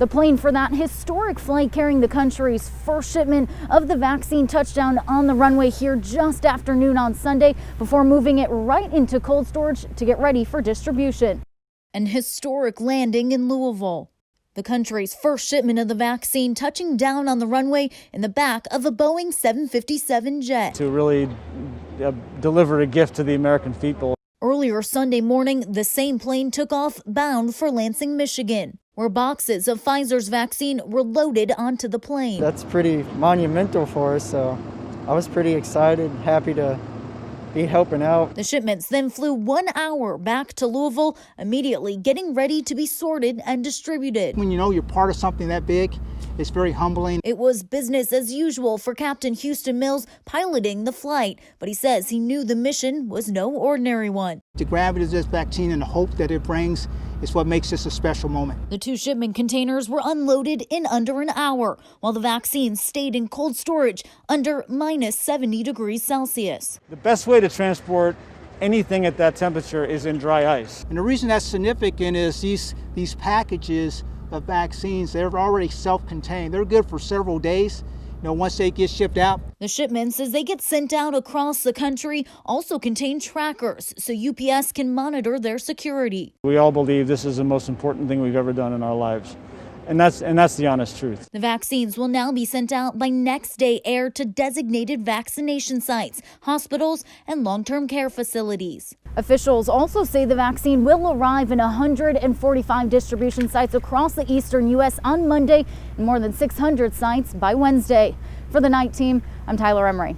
The plane for that historic flight carrying the country's first shipment of the vaccine touched down on the runway here just after noon on Sunday before moving it right into cold storage to get ready for distribution. An historic landing in Louisville. The country's first shipment of the vaccine touching down on the runway in the back of a Boeing 757 jet. To really deliver a gift to the American people. Earlier Sunday morning, the same plane took off bound for Lansing, Michigan, where boxes of Pfizer's vaccine were loaded onto the plane. That's pretty monumental for us, so I was pretty excited, happy to be helping out. The shipments then flew 1 hour back to Louisville, immediately getting ready to be sorted and distributed. When you know you're part of something that big, it's very humbling. It was business as usual for Captain Houston Mills piloting the flight, but he says he knew the mission was no ordinary one. The gravity of this vaccine and the hope that it brings is what makes this a special moment. The 2 shipment containers were unloaded in under an hour, while the vaccine stayed in cold storage under minus 70 degrees Celsius. The best way to transport anything at that temperature is in dry ice. And the reason that's significant is these packages of vaccines, they're already self-contained. They're good for several days. Once they get shipped out. The shipments, as they get sent out across the country, also contain trackers so UPS can monitor their security. We all believe this is the most important thing we've ever done in our lives. And that's the honest truth. The vaccines will now be sent out by next day air to designated vaccination sites, hospitals, and long-term care facilities. Officials also say the vaccine will arrive in 145 distribution sites across the eastern U.S. on Monday and more than 600 sites by Wednesday. For the Night Team, I'm Tyler Emery.